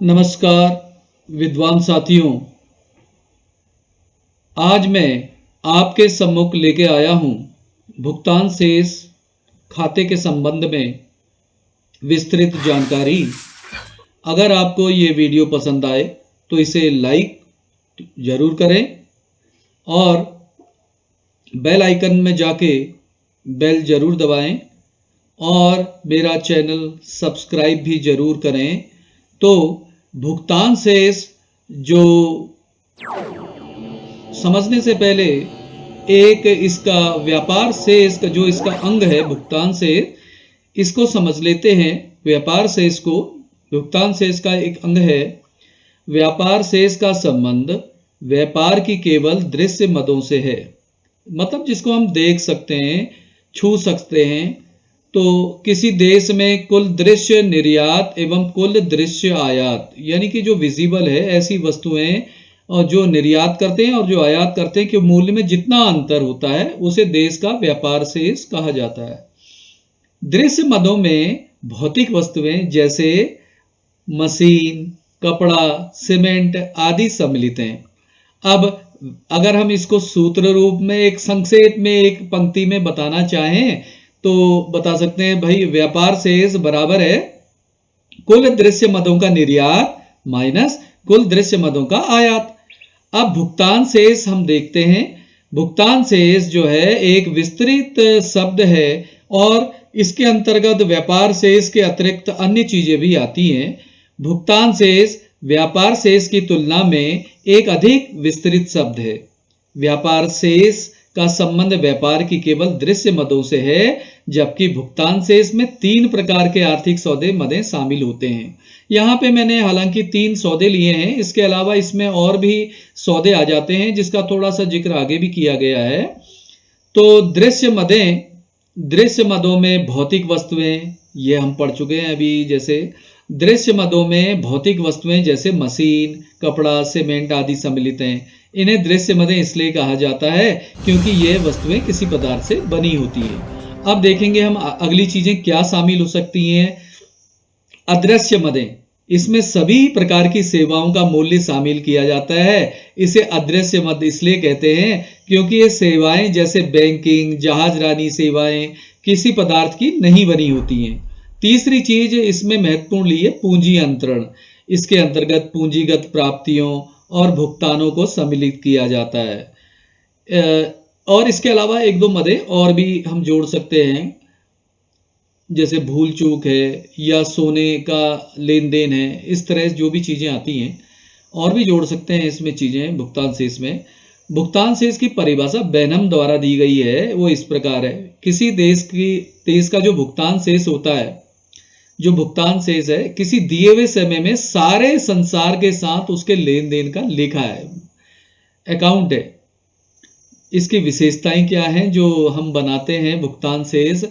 नमस्कार विद्वान साथियों, आज मैं आपके सम्मुख लेके आया हूं भुगतान शेष खाते के संबंध में विस्तृत जानकारी। अगर आपको ये वीडियो पसंद आए तो इसे लाइक जरूर करें और बेल आइकन में जाके बेल जरूर दबाएं और मेरा चैनल सब्सक्राइब भी जरूर करें। तो भुगतान शेष जो समझने से पहले एक इसका व्यापार शेष का जो इसका अंग है भुगतान शेष, इसको समझ लेते हैं। व्यापार शेष को भुगतान शेष का एक अंग है। व्यापार शेष का संबंध व्यापार की केवल दृश्य मदों से है, मतलब जिसको हम देख सकते हैं, छू सकते हैं। तो किसी देश में कुल दृश्य निर्यात एवं कुल दृश्य आयात, यानी कि जो विजिबल है ऐसी वस्तुएं और जो निर्यात करते हैं और जो आयात करते हैं कि मूल्य में जितना अंतर होता है उसे देश का व्यापार शेष कहा जाता है। दृश्य मदों में भौतिक वस्तुएं जैसे मशीन, कपड़ा, सीमेंट आदि सम्मिलित हैं। अब अगर हम इसको सूत्र रूप में एक संक्षेप में एक पंक्ति में बताना चाहें तो बता सकते हैं, भाई व्यापार शेष बराबर है कुल दृश्य मदों का निर्यात माइनस कुल दृश्य मदों का आयात। अब भुगतान शेष हम देखते हैं। भुगतान शेष जो है एक विस्तृत शब्द है और इसके अंतर्गत व्यापार शेष के अतिरिक्त अन्य चीजें भी आती हैं। भुगतान शेष व्यापार शेष की तुलना में एक अधिक विस्तृत शब्द है। व्यापार शेष का संबंध व्यापार की केवल दृश्य मदों से है, जबकि भुगतान शेष में 3 प्रकार के आर्थिक सौदे मदें शामिल होते हैं। यहाँ पे मैंने हालांकि 3 सौदे लिए हैं, इसके अलावा इसमें और भी सौदे आ जाते हैं जिसका थोड़ा सा जिक्र आगे भी किया गया है। तो दृश्य मदों में भौतिक वस्तुएं, ये हम पढ़ चुके हैं अभी। जैसे दृश्य मदों में भौतिक वस्तुएं जैसे मशीन, कपड़ा, सीमेंट आदि सम्मिलित हैं। इन्हें दृश्य मदें इसलिए कहा जाता है क्योंकि ये वस्तुएं किसी पदार्थ से बनी होती है। अब देखेंगे हम अगली चीजें क्या शामिल हो सकती हैं। अदृश्य मदें, इसमें सभी प्रकार की सेवाओं का मूल्य शामिल किया जाता है। इसे अदृश्य मद इसलिए कहते हैं क्योंकि ये सेवाएं जैसे बैंकिंग, जहाजरानी सेवाएं किसी पदार्थ की नहीं बनी होती हैं। तीसरी चीज इसमें महत्वपूर्ण ली है पूंजी अंतरण। इसके अंतर्गत पूंजीगत प्राप्तियों और भुगतानों को सम्मिलित किया जाता है। और इसके अलावा 1-2 मदें और भी हम जोड़ सकते हैं, जैसे भूल चूक है या सोने का लेन देन है। इस तरह जो भी चीजें आती हैं और भी जोड़ सकते हैं इसमें चीजें भुगतान शेष में। भुगतान शेष की परिभाषा बेनम द्वारा दी गई है, वो इस प्रकार है। किसी देश का जो भुगतान शेष होता है, जो भुगतान शेष है किसी दिए हुए समय में सारे संसार के साथ उसके लेन देन का लेखा है, अकाउंट है। इसकी विशेषताएं क्या हैं जो हम बनाते हैं भुगतान शेष।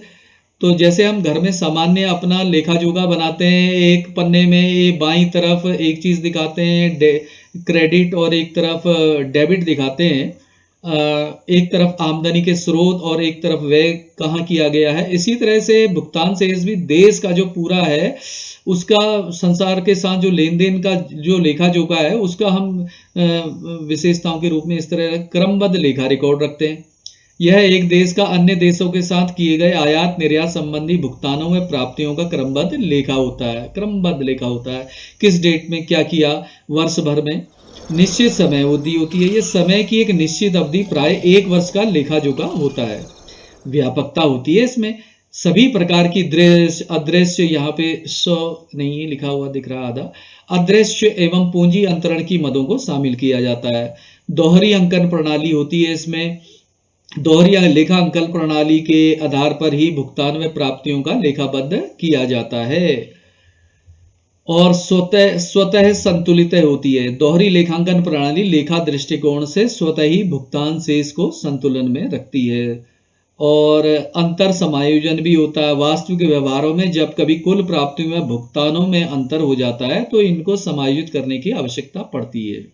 तो जैसे हम घर में सामान्य अपना लेखा जोखा बनाते हैं, एक पन्ने में ये बाईं तरफ एक चीज दिखाते हैं क्रेडिट और एक तरफ डेबिट दिखाते हैं। एक तरफ आमदनी के स्रोत और एक तरफ व्यय कहाँ किया गया है। इसी तरह से भुगतान शेष भी देश का जो पूरा है उसका संसार के साथ जो लेन देन का जो लेखा जोखा है उसका हम विशेषताओं के रूप में इस तरह क्रमबद्ध लेखा रिकॉर्ड रखते हैं। यह एक देश का अन्य देशों के साथ किए गए आयात निर्यात संबंधी भुगतानों में प्राप्तियों का क्रमबद्ध लेखा होता है। किस डेट में क्या किया, वर्ष भर में निश्चित समय अवधि होती है। ये समय की एक निश्चित अवधि प्राय 1 वर्ष का लेखा जोखा होता है। व्यापकता होती है इसमें, सभी प्रकार की दृश्य अदृश्य, यहाँ पे नहीं लिखा हुआ दिख रहा आधा, अदृश्य एवं पूंजी अंतरण की मदों को शामिल किया जाता है। दोहरी अंकन प्रणाली होती है इसमें। दोहरी लेखा अंकन प्रणाली के आधार पर ही भुगतान में प्राप्तियों का लेखाबद्ध किया जाता है और स्वतः संतुलित होती है। दोहरी लेखांकन प्रणाली लेखा दृष्टिकोण से स्वतः ही भुगतान शेष को संतुलन में रखती है और अंतर समायोजन भी होता है। वास्तविक व्यवहारों में जब कभी कुल प्राप्तियों में भुगतानों में अंतर हो जाता है तो इनको समायोजित करने की आवश्यकता पड़ती है।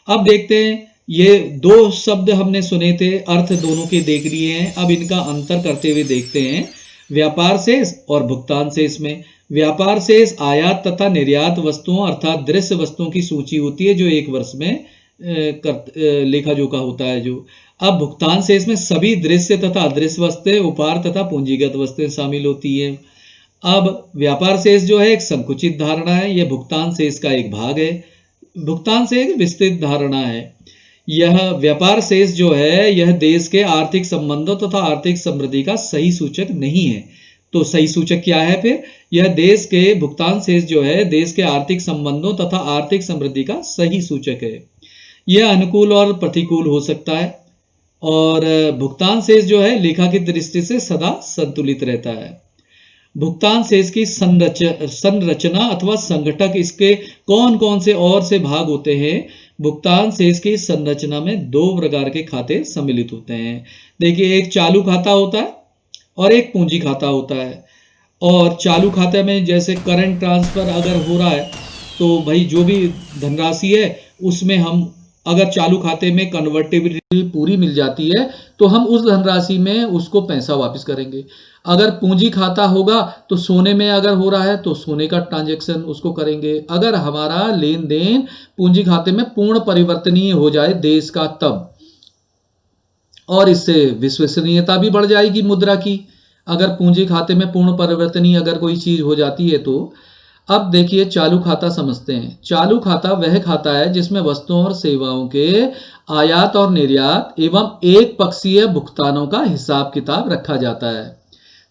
अब देखते हैं, ये 2 शब्द हमने सुने थे, अर्थ दोनों के देख लिए हैं। अब इनका अंतर करते हुए देखते हैं व्यापार शेष और भुगतान शेष में। व्यापार शेष आयात तथा निर्यात वस्तुओं अर्थात दृश्य वस्तुओं की सूची होती है जो एक वर्ष में लेखा जोखा होता है जो। अब भुगतान शेष में सभी दृश्य तथा अदृश्य वस्तुएं, उपहार तथा पूंजीगत वस्तुएं शामिल होती हैं। अब व्यापार शेष जो है एक संकुचित धारणा है, यह भुगतान शेष का एक भाग है। भुगतान शेष एक विस्तृत धारणा है। यह व्यापार शेष जो है यह देश के आर्थिक संबंधों तथा आर्थिक समृद्धि का सही सूचक नहीं है। तो सही सूचक क्या है फिर? यह देश के भुगतान शेष जो है देश के आर्थिक संबंधों तथा आर्थिक समृद्धि का सही सूचक है। यह अनुकूल और प्रतिकूल हो सकता है और भुगतान शेष जो है लेखा की दृष्टि से सदा संतुलित रहता है। भुगतान शेष की संरचना अथवा संगठक, इसके कौन कौन से और से भाग होते हैं? भुगतान शेष की संरचना में दो प्रकार के खाते सम्मिलित होते हैं। देखिए, एक चालू खाता होता है और एक पूंजी खाता होता है। और चालू खाते में जैसे करंट ट्रांसफर अगर हो रहा है तो भाई जो भी धनराशि है उसमें हम अगर चालू खाते में कन्वर्टेबिलिटी पूरी मिल जाती है तो हम उस धनराशि में उसको पैसा वापस करेंगे। अगर पूंजी खाता होगा तो सोने में अगर हो रहा है तो सोने का ट्रांजैक्शन उसको करेंगे। अगर हमारा लेन देन पूंजी खाते में पूर्ण परिवर्तनीय हो जाए देश का तब, और इससे विश्वसनीयता भी बढ़ जाएगी मुद्रा की। अगर पूंजी खाते में पूर्ण परिवर्तनीय अगर कोई चीज हो जाती है तो। अब देखिए चालू खाता समझते हैं। चालू खाता वह खाता है जिसमें वस्तुओं और सेवाओं के आयात और निर्यात एवं एक पक्षीय भुगतानों का हिसाब किताब रखा जाता है।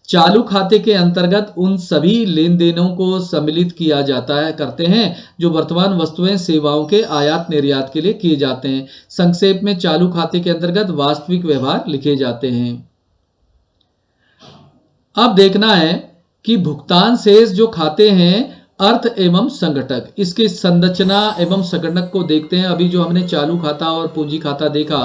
चालू खाते के अंतर्गत उन सभी लेन देनों को सम्मिलित किया जाता है करते हैं जो वर्तमान वस्तुएं सेवाओं के आयात निर्यात के लिए किए जाते हैं। संक्षेप में चालू खाते के अंतर्गत वास्तविक व्यवहार लिखे जाते हैं। अब देखना है कि भुगतान शेष जो खाते हैं अर्थ एवं संगठक, इसकी संरचना एवं संगठक को देखते हैं। अभी जो हमने चालू खाता और पूंजी खाता देखा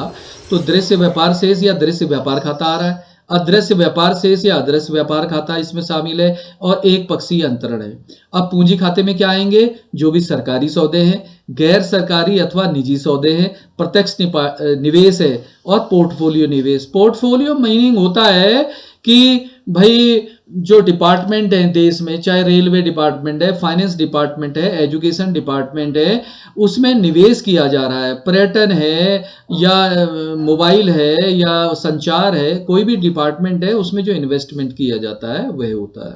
तो दृश्य व्यापार शेष या दृश्य व्यापार खाता आ रहा है, अदृश्य व्यापार शेष या अदृश्य व्यापार खाता इसमें शामिल है और एक पक्षीय अंतरण है। अब पूंजी खाते में क्या आएंगे? जो भी सरकारी सौदे हैं, गैर सरकारी अथवा निजी सौदे हैं, प्रत्यक्ष निवेश है और पोर्टफोलियो निवेश। पोर्टफोलियो मीनिंग होता है कि भाई जो डिपार्टमेंट है देश में, चाहे रेलवे डिपार्टमेंट है, फाइनेंस डिपार्टमेंट है, एजुकेशन डिपार्टमेंट है, उसमें निवेश किया जा रहा है। पर्यटन है या मोबाइल है या संचार है, कोई भी डिपार्टमेंट है उसमें जो इन्वेस्टमेंट किया जाता है वह होता है।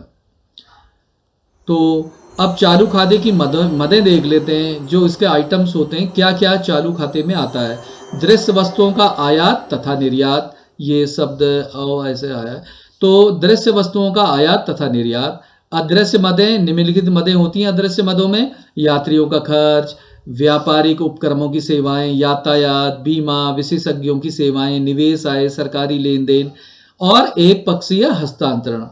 तो अब चालू खाते की मदें देख लेते हैं। जो इसके आइटम्स होते हैं, क्या क्या चालू खाते में आता है। दृश्य वस्तुओं का आयात तथा निर्यात, ये शब्द ऐसे आया है। तो दृश्य वस्तुओं का आयात तथा निर्यात। अदृश्य मदें, निम्नलिखित मदें होती हैं अदृश्य मदों में। यात्रियों का खर्च, व्यापारिक उपक्रमों की सेवाएं, यातायात, बीमा, विशेषज्ञों की सेवाएं, निवेश आय, सरकारी लेन देन और एक पक्षीय हस्तांतरण।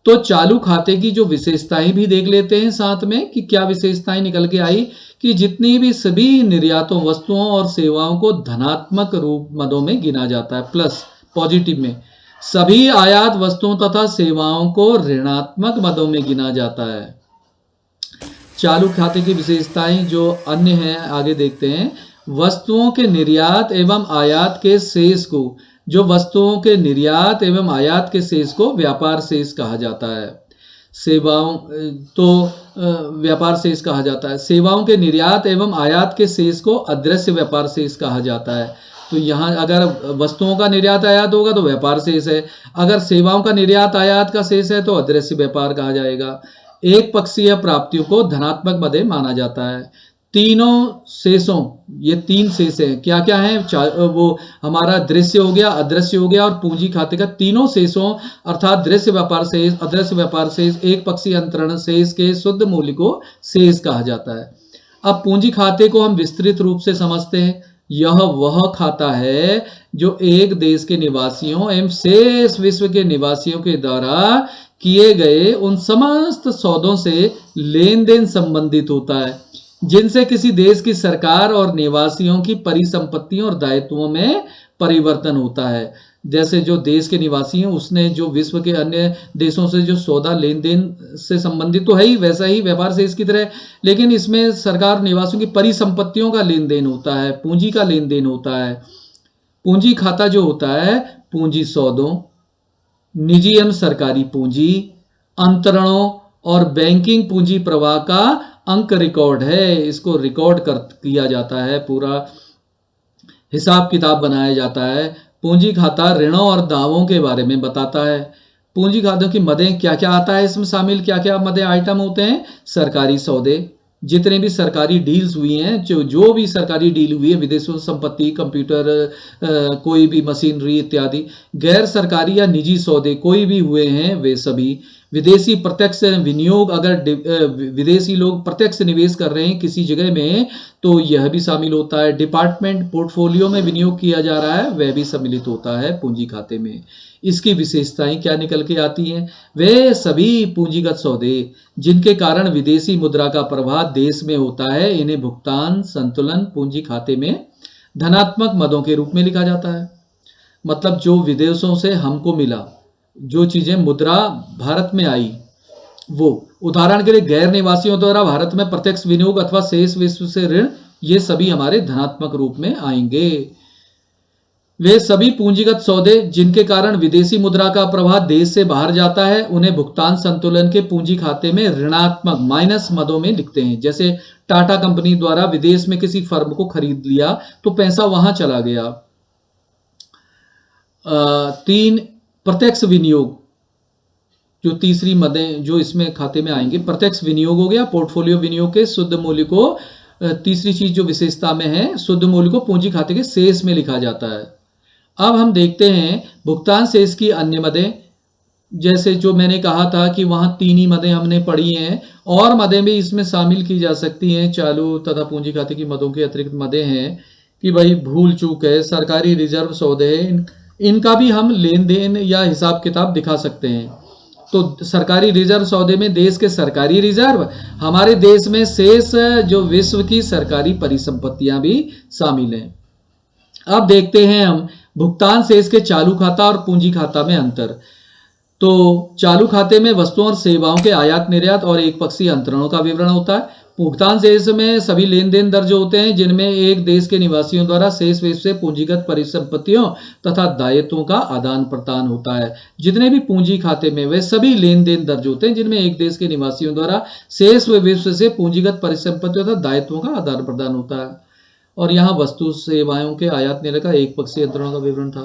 तो चालू खाते की जो विशेषताएं भी देख लेते हैं साथ में कि क्या विशेषताएं निकल के आई कि जितनी भी सभी निर्यातों वस्तुओं और सेवाओं को धनात्मक रूप मदों में गिना जाता है, प्लस पॉजिटिव में। सभी आयात वस्तुओं तथा सेवाओं को ऋणात्मक मदों में गिना जाता है। चालू खाते की विशेषताएं जो अन्य हैं आगे देखते हैं। वस्तुओं के निर्यात एवं आयात के शेष को, जो वस्तुओं के निर्यात एवं आयात के शेष को व्यापार शेष कहा जाता है। सेवाओं तो व्यापार शेष कहा जाता है। सेवाओं के निर्यात एवं आयात के शेष को अदृश्य व्यापार शेष कहा जाता है। तो यहाँ अगर वस्तुओं का निर्यात आयात होगा तो व्यापार शेष है, अगर सेवाओं का निर्यात आयात का शेष है तो अदृश्य व्यापार कहा जाएगा। एक पक्षीय प्राप्तियों को धनात्मक मदें माना जाता है। तीनों शेषों, ये तीन शेष हैं, क्या क्या है वो हमारा दृश्य हो गया, अदृश्य हो गया और पूंजी खाते का तीनों शेषों अर्थात दृश्य व्यापार शेष, अदृश्य व्यापार शेष, एक पक्षीय अंतरण शेष के शुद्ध मूल्य को शेष कहा जाता है। अब पूंजी खाते को हम विस्तृत रूप से समझते हैं। यह वह खाता है जो एक देश के निवासियों एवं शेष विश्व के निवासियों के द्वारा किए गए उन समस्त सौदों से लेन देन संबंधित होता है जिनसे किसी देश की सरकार और निवासियों की परिसंपत्तियों और दायित्वों में परिवर्तन होता है। जैसे जो देश के निवासी हैं उसने जो विश्व के अन्य देशों से जो सौदा लेन देन से संबंधित तो है ही, वैसा ही व्यापार से इसकी तरह, लेकिन इसमें सरकार निवासियों की परिसंपत्तियों का लेन देन होता है, पूंजी का लेन देन होता है। पूंजी खाता जो होता है पूंजी सौदों, निजी एवं सरकारी पूंजी, अंतरणों और बैंकिंग पूंजी प्रवाह का अंक रिकॉर्ड है, इसको रिकॉर्ड कर किया जाता है, पूरा हिसाब किताब बनाया जाता है। पूंजी खाता ऋणों और दावों के बारे में बताता है। पूंजी खातों की मदें क्या क्या आता है इसमें शामिल, क्या क्या मदें आइटम होते हैं? सरकारी सौदे, जितने भी सरकारी डील्स हुई हैं, जो भी सरकारी डील हुई है, विदेशों से संपत्ति, कंप्यूटर, कोई भी मशीनरी इत्यादि। गैर सरकारी या निजी सौदे कोई भी हुए हैं वे सभी। विदेशी प्रत्यक्ष विनियोग, अगर विदेशी लोग प्रत्यक्ष निवेश कर रहे हैं किसी जगह में तो यह भी शामिल होता है। डिपार्टमेंट पोर्टफोलियो में विनियोग किया जा रहा है, वह भी सम्मिलित होता है पूंजी खाते में। इसकी विशेषताएं क्या निकल के आती हैं? वे सभी पूंजीगत सौदे जिनके कारण विदेशी मुद्रा का प्रवाह देश में होता है, इन्हें भुगतान संतुलन पूंजी खाते में धनात्मक मदों के रूप में लिखा जाता है। मतलब जो विदेशों से हमको मिला, जो चीजें मुद्रा भारत में आई, वो उदाहरण के लिए गैर निवासियों द्वारा भारत में प्रत्यक्ष विनियोग अथवा शेष विश्व से ऋण, ये सभी हमारे धनात्मक रूप में आएंगे। वे सभी पूंजीगत सौदे जिनके कारण विदेशी मुद्रा का प्रवाह देश से बाहर जाता है, उन्हें भुगतान संतुलन के पूंजी खाते में ऋणात्मक माइनस मदों में लिखते हैं। जैसे टाटा कंपनी द्वारा विदेश में किसी फर्म को खरीद लिया तो पैसा वहां चला गया। 3 प्रत्यक्ष विनियोग, जो तीसरी मदें जो इसमें खाते में आएंगे, प्रत्यक्ष विनियोग हो गया। पोर्टफोलियो विनियोग के शुद्ध मूल्य को, तीसरी चीज जो विशेषता में है, शुद्ध मूल्य को पूंजी खाते के शेष में लिखा जाता है। अब हम देखते हैं भुगतान शेष की अन्य मदें। जैसे जो मैंने कहा था कि वहां 3 ही मदें हमने पढ़ी हैं, और मदें भी इसमें शामिल की जा सकती हैं। चालू तथा पूंजी खाते की मदों के अतिरिक्त मदें हैं कि भाई भूल चूक है, सरकारी रिजर्व सौदे हैं, इनका भी हम लेन देन या हिसाब किताब दिखा सकते हैं। तो सरकारी रिजर्व सौदे में देश के सरकारी रिजर्व, हमारे देश में शेष जो विश्व की सरकारी परिसंपत्तियां भी शामिल हैं। अब देखते हैं हम भुगतान शेष के चालू खाता और पूंजी खाता में अंतर। तो चालू खाते में वस्तुओं और सेवाओं के आयात निर्यात और एक पक्षीय अंतरणों का विवरण होता है। भुगतान शेष में सभी लेन देन दर्ज होते हैं जिनमें एक देश के निवासियों द्वारा शेष विश्व से पूंजीगत परिसंपत्तियों तथा दायित्वों का आदान प्रदान होता है। जितने भी पूंजी खाते में वे सभी लेन देन दर्ज होते हैं जिनमें एक देश के निवासियों द्वारा शेष विश्व से पूंजीगत परिसंपत्तियों तथा दायित्वों का आदान प्रदान होता है। और यहाँ वस्तु सेवाओं के आयात निर्यात का एक पक्षीय अंतरणों का विवरण था।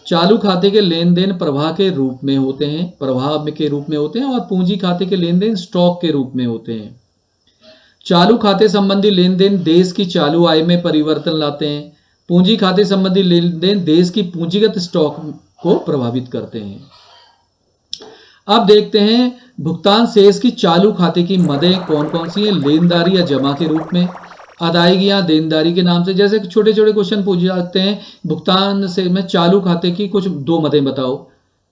चालू खाते के लेन देन प्रवाह के रूप में होते हैं, प्रवाह के रूप में होते हैं, और पूंजी खाते के लेन देन स्टॉक के रूप में होते हैं। चालू खाते संबंधी लेन देन देश की चालू आय में परिवर्तन लाते हैं। पूंजी खाते संबंधी लेन देन देश की पूंजीगत स्टॉक को प्रभावित करते हैं। अब देखते हैं भुगतान शेष की चालू खाते की मदें कौन कौन सी हैं। लेनदारी या जमा के रूप में, अदायगियां देनदारी के नाम से। जैसे छोटे छोटे क्वेश्चन पूछे जाते हैं, भुगतान से में चालू खाते की कुछ 2 मदें बताओ,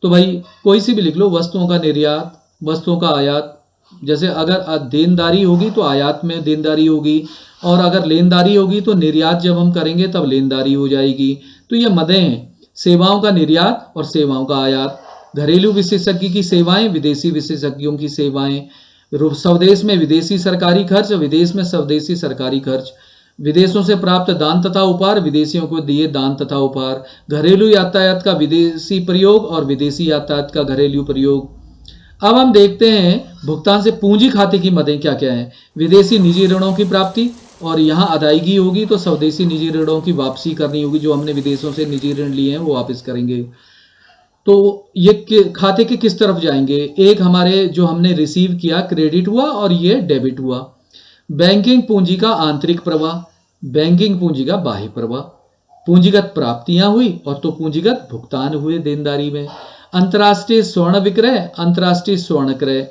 तो भाई कोई सी भी लिख लो। वस्तुओं का निर्यात, वस्तुओं का आयात। जैसे अगर देनदारी होगी तो आयात में देनदारी होगी, और अगर लेनदारी होगी तो निर्यात जब हम करेंगे तब लेनदारी हो जाएगी। तो ये मदें हैं। सेवाओं का निर्यात और सेवाओं का आयात, घरेलू विशेषज्ञ की सेवाएं, विदेशी विशेषज्ञों की सेवाएं, स्वदेश में विदेशी सरकारी खर्च, विदेश में स्वदेशी सरकारी खर्च, विदेशों से प्राप्त दान तथा उपहार, विदेशियों को दिए दान तथा उपहार, घरेलू यातायात का विदेशी प्रयोग और विदेशी यातायात का घरेलू प्रयोग। अब हम देखते हैं भुगतान से पूंजी खाते की मदें क्या क्या हैं। विदेशी निजी ऋणों की प्राप्ति, और यहाँ अदायगी होगी तो स्वदेशी निजी ऋणों की वापसी करनी होगी। जो हमने विदेशों से निजी ऋण लिए हैं वो वापस करेंगे। तो ये खाते के किस तरफ जाएंगे? एक हमारे जो हमने रिसीव किया क्रेडिट हुआ, और ये डेबिट हुआ। बैंकिंग पूंजी का आंतरिक प्रवाह, बैंकिंग पूंजी का बाह्य प्रवाह। पूंजीगत प्राप्तियां हुई और तो पूंजीगत भुगतान हुए देनदारी में। अंतर्राष्ट्रीय स्वर्ण विक्रय, अंतर्राष्ट्रीय स्वर्ण क्रय।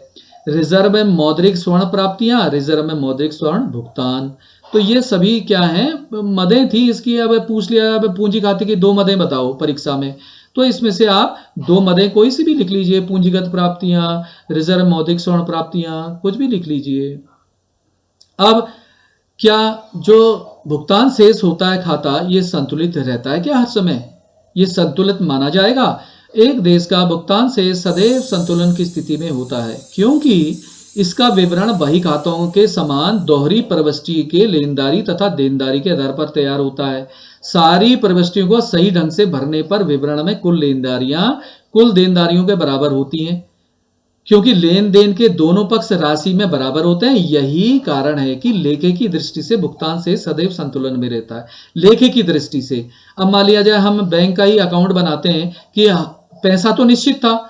रिजर्व में मौद्रिक स्वर्ण प्राप्तियां, रिजर्व में मौद्रिक स्वर्ण भुगतान। तो ये सभी क्या हैं? मदें थी इसकी। अब पूछ लिया अब पूंजी खाते की 2 मदें बताओ परीक्षा में, तो इसमें से आप 2 मदें कोई सी भी लिख लीजिए। पूंजीगत प्राप्तियां, रिजर्व मौद्रिक स्वर्ण प्राप्तियां, कुछ भी लिख लीजिए। अब क्या जो भुगतान शेष होता है खाता, ये संतुलित रहता है क्या हर समय? ये संतुलित माना जाएगा। एक देश का भुगतान शेष सदैव संतुलन की स्थिति में होता है, क्योंकि इसका विवरण बही खातों के समान दोहरी प्रविष्टि के लेनदारी तथा देनदारी के आधार पर तैयार होता है। सारी प्रविष्टियों को सही ढंग से भरने पर विवरण में कुल लेनदारियां कुल देनदारियों के बराबर होती हैं। क्योंकि लेन देन के दोनों पक्ष राशि में बराबर होते हैं। यही कारण है कि लेखे की दृष्टि से भुगतान से सदैव संतुलन में रहता है। लेखे की दृष्टि से अब मान लिया जाए हम बैंक का ही अकाउंट बनाते हैं कि पैसा तो निश्चित था,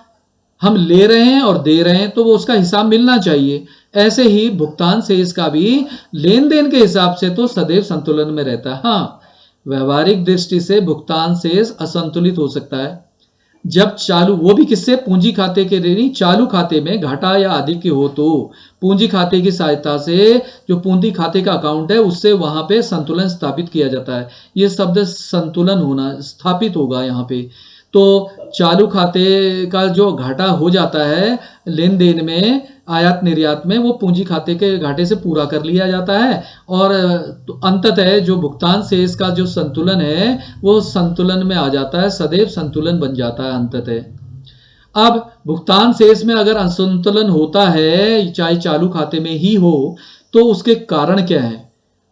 हम ले रहे हैं और दे रहे हैं, तो वो उसका हिसाब मिलना चाहिए। ऐसे ही भुगतान शेष का भी लेन देन के हिसाब से तो सदैव संतुलन में रहता है। हाँ, व्यवहारिक दृष्टि से भुगतान शेष असंतुलित हो सकता है जब चालू, वो भी किससे, पूंजी खाते के नहीं, चालू खाते में घाटा या अधिक हो तो पूंजी खाते की सहायता से, जो पूंजी खाते का अकाउंट है उससे वहां पे संतुलन स्थापित किया जाता है। ये शब्द संतुलन होना, स्थापित होगा यहाँ पे। तो चालू खाते का जो घाटा हो जाता है लेन देन में, आयात निर्यात में, वो पूंजी खाते के घाटे से पूरा कर लिया जाता है और तो अंततः जो भुगतान शेष का जो संतुलन है वो संतुलन में आ जाता है, सदैव संतुलन बन जाता है अंततः। अब भुगतान शेष में अगर असंतुलन होता है, चाहे चालू खाते में ही हो, तो उसके कारण क्या है?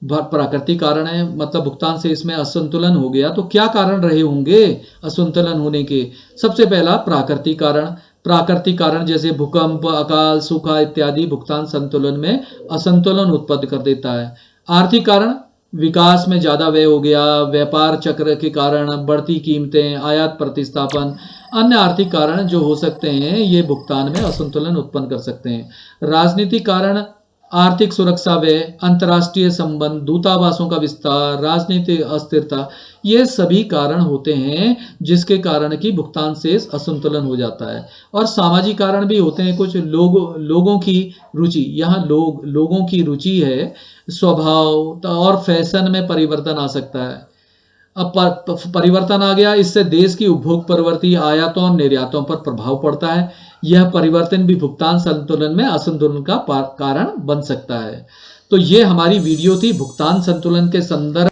प्राकृतिक कारण है, मतलब भुगतान से इसमें असंतुलन हो गया तो क्या कारण रहे होंगे असंतुलन होने के? सबसे पहला प्राकृतिक कारण। प्राकृतिक कारण जैसे भूकंप, अकाल, सूखा इत्यादि भुगतान संतुलन में असंतुलन उत्पन्न कर देता है। आर्थिक कारण, विकास में ज्यादा व्यय हो गया, व्यापार चक्र के कारण बढ़ती कीमतें, आयात प्रतिस्थापन, अन्य आर्थिक कारण जो हो सकते हैं ये भुगतान में असंतुलन उत्पन्न कर सकते हैं। राजनीतिक कारण, आर्थिक सुरक्षा व्यय, अंतर्राष्ट्रीय संबंध, दूतावासों का विस्तार, राजनीतिक अस्थिरता, ये सभी कारण होते हैं जिसके कारण कि भुगतान शेष असंतुलन हो जाता है। और सामाजिक कारण भी होते हैं कुछ, लोगों की रुचि, यहाँ लोगों की रुचि है, स्वभाव और फैशन में परिवर्तन आ सकता है। अब परिवर्तन आ गया, इससे देश की उपभोग प्रवृत्ति, आयातों और निर्यातों पर प्रभाव पड़ता है। यह परिवर्तन भी भुगतान संतुलन में असंतुलन का कारण बन सकता है। तो ये हमारी वीडियो थी भुगतान संतुलन के संदर्भ